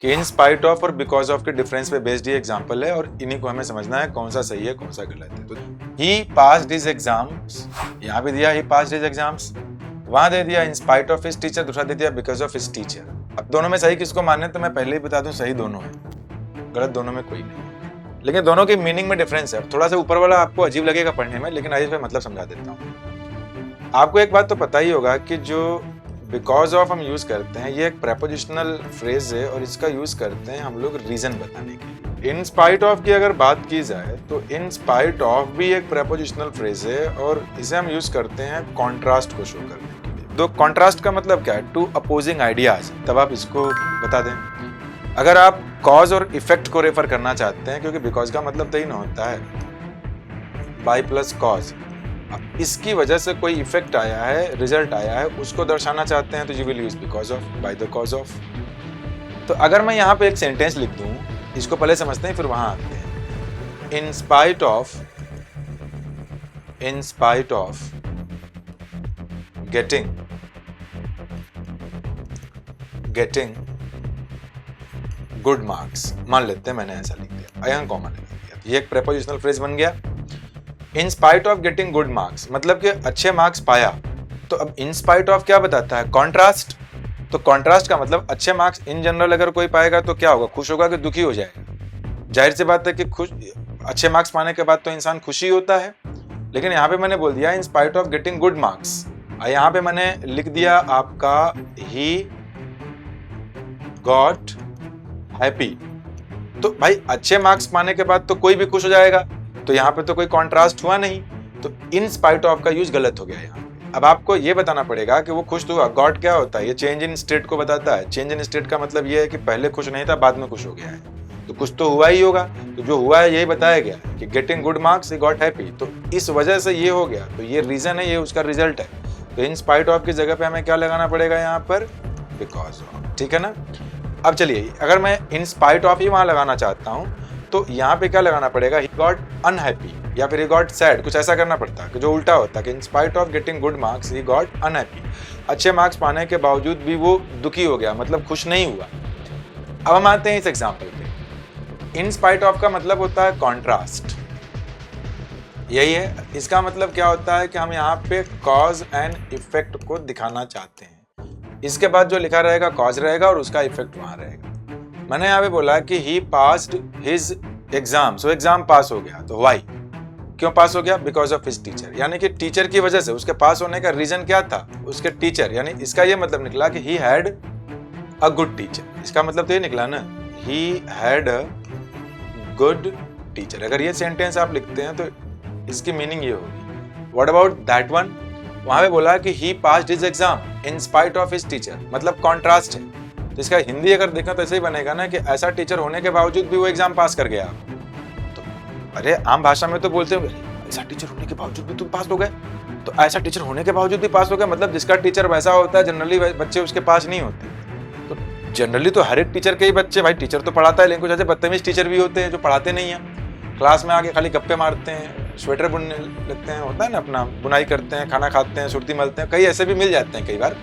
कि इन spite of और because of के डिफरेंस पे बेस्ड ये एग्जांपल है और इन्हीं को हमें समझना है कौन सा सही है कौन सा गलत है। तो ही पास्ड हिज एग्जाम्स, यहाँ पे दिया ही पास्ड हिज एग्जाम्स, वहां दे दिया इन स्पाइट ऑफ हिज टीचर, दूसरा दे दिया बिकॉज ऑफ हिज टीचर। अब दोनों में सही किसको मानना है तो मैं पहले ही बता दूं सही दोनों है, गलत दोनों में कोई नहीं है, लेकिन दोनों की मीनिंग में डिफरेंस है। थोड़ा सा ऊपर वाला आपको अजीब लगेगा पढ़ने में, लेकिन आइए मतलब समझा देता हूँ। आपको एक बात तो पता ही होगा कि जो बिकॉज ऑफ हम यूज करते हैं ये एक प्रेपोजिशनल फ्रेज है और इसका यूज करते हैं हम लोग रीजन बताने के लिए। इन स्पाइट ऑफ की अगर बात की जाए तो इन स्पाइट ऑफ भी एक प्रेपोजिशनल फ्रेज है और इसे हम यूज करते हैं कॉन्ट्रास्ट को शो करने के लिए। तो कॉन्ट्रास्ट का मतलब क्या है, टू अपोजिंग आइडियाज, तब आप इसको बता दें। अगर आप कॉज और इफेक्ट को रेफर करना चाहते हैं, क्योंकि बिकॉज का मतलब तो ही ना होता है बाय प्लस कॉज, इसकी वजह से कोई इफेक्ट आया है, रिजल्ट आया है, उसको दर्शाना चाहते हैं तो you will use because of, by the cause of. तो अगर मैं यहाँ पे एक सेंटेंस लिख दूं, इसको पहले समझते हैं फिर वहां आते हैं। इन spite of getting good marks, मान लेते हैं मैंने ऐसा लिख दिया, आई कॉमन लिख दिया, ये एक प्रेपोजिशनल फ्रेज बन गया। इन spite of getting good marks मतलब कि अच्छे मार्क्स पाया। तो अब इन स्पाइट ऑफ क्या बताता है, कॉन्ट्रास्ट। तो कॉन्ट्रास्ट का मतलब अच्छे मार्क्स इन जनरल अगर कोई पाएगा तो क्या होगा, खुश होगा कि दुखी हो जाएगा। जाहिर सी बात है कि अच्छे मार्क्स पाने के बाद तो इंसान खुशी होता है, लेकिन यहाँ पे मैंने बोल दिया इन spite of getting good marks, यहाँ पे मैंने लिख दिया आपका ही गॉट हैप्पी। तो भाई अच्छे मार्क्स पाने के बाद तो कोई भी खुश हो जाएगा, तो यहाँ पे तो कोई कॉन्ट्रास्ट हुआ नहीं, तो इन स्पाइट ऑफ का यूज गलत हो गया यहाँ। अब आपको ये बताना पड़ेगा कि वो खुश तो हुआ, गॉट क्या होता है, ये चेंज इन स्टेट को बताता है। चेंज इन स्टेट का मतलब ये है कि पहले खुश नहीं था बाद में खुश हो गया है, तो कुछ तो हुआ ही होगा। तो जो हुआ है यही बताया गया कि getting good marks he got happy, तो इस वजह से ये हो गया, तो ये रीजन है, ये उसका रिजल्ट है। तो इन स्पाइट ऑफ की जगह पे हमें क्या लगाना पड़ेगा यहाँ पर, बिकॉज ऑफ, ठीक है ना। अब चलिए अगर मैं इन स्पाइट ऑफ ही वहां लगाना चाहता हूं तो यहाँ पे क्या लगाना पड़ेगा, ही गॉट अनहैप्पी या फिर ही गॉट सैड, कुछ ऐसा करना पड़ता है कि जो उल्टा होता है कि इन spite of getting good marks he got unhappy, अच्छे मार्क्स पाने के बावजूद भी वो दुखी हो गया, मतलब खुश नहीं हुआ। अब हम आते हैं इस एग्जाम्पल पे। इन स्पाइट ऑफ का मतलब होता है कॉन्ट्रास्ट, यही है। इसका मतलब क्या होता है कि हम यहाँ पे कॉज एंड इफेक्ट को दिखाना चाहते हैं। इसके बाद जो लिखा रहेगा कॉज रहेगा और उसका इफेक्ट वहां रहेगा। मैंने यहाँ पे बोला कि he passed his exam, so exam pass हो गया, तो व्हाई, क्यों पास हो गया, बिकॉज ऑफ हिज टीचर, यानी कि टीचर की वजह से। उसके पास होने का रीजन क्या था, उसके टीचर, यानी इसका ये मतलब निकला कि he had a good teacher. इसका मतलब तो ये निकला ना, he had a good teacher. अगर ये सेंटेंस आप लिखते हैं तो इसकी मीनिंग ये होगी। व्हाट अबाउट दैट वन, वहां पे बोला कि he passed his exam in spite of his teacher, मतलब कॉन्ट्रास्ट है। तो इसका हिंदी अगर देखा तो ऐसे ही बनेगा ना कि ऐसा टीचर होने के बावजूद भी वो एग्जाम पास कर गया। तो अरे आम भाषा में तो बोलते हैं ऐसा टीचर होने के बावजूद भी तुम पास हो गए, तो ऐसा टीचर होने के बावजूद भी पास हो गए, मतलब जिसका टीचर वैसा होता है जनरली बच्चे उसके पास नहीं होते। तो जनरली तो हर एक टीचर के ही बच्चे, भाई टीचर तो पढ़ाता है, लेकिन कुछ ऐसे बदतमीज टीचर भी होते हैं जो पढ़ाते नहीं है, क्लास में आके खाली गप्पे मारते हैं, स्वेटर बुनने लगते हैं, होता है ना, अपना बुनाई करते हैं, खाना खाते हैं, सुर्ती मलते हैं, कई ऐसे भी मिल जाते हैं कई बार।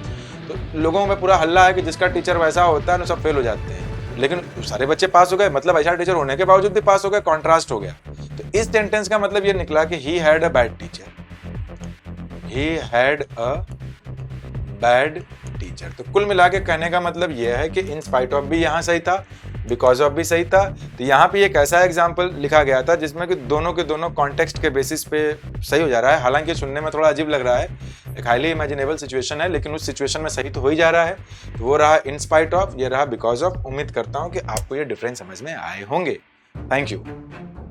तो लोगों में पूरा हल्ला है कि जिसका टीचर वैसा होता है ना सब फेल हो जाते हैं, लेकिन सारे बच्चे पास हो गए, मतलब ऐसा टीचर होने के बावजूद भी पास हो गए, कॉन्ट्रास्ट हो गया। तो इस सेंटेंस का मतलब ये निकला कि he had a bad teacher, he had a bad teacher. तो कुल मिला के कहने का मतलब यह है कि इन स्पाइट ऑफ भी यहाँ सही था, बिकॉज ऑफ भी सही था। तो यहाँ पे एक ऐसा एग्जाम्पल लिखा गया था जिसमें कि दोनों के दोनों कॉन्टेक्स्ट के बेसिस पे सही हो जा रहा है। हालांकि सुनने में थोड़ा अजीब लग रहा है, एक हाईली इमेजिनेबल सिचुएशन है, लेकिन उस सिचुएशन में सही तो हो ही जा रहा है। तो वो रहा इन स्पाइट ऑफ, ये रहा बिकॉज ऑफ। उम्मीद करता हूँ कि आपको ये डिफरेंस समझ में आए होंगे। Thank you.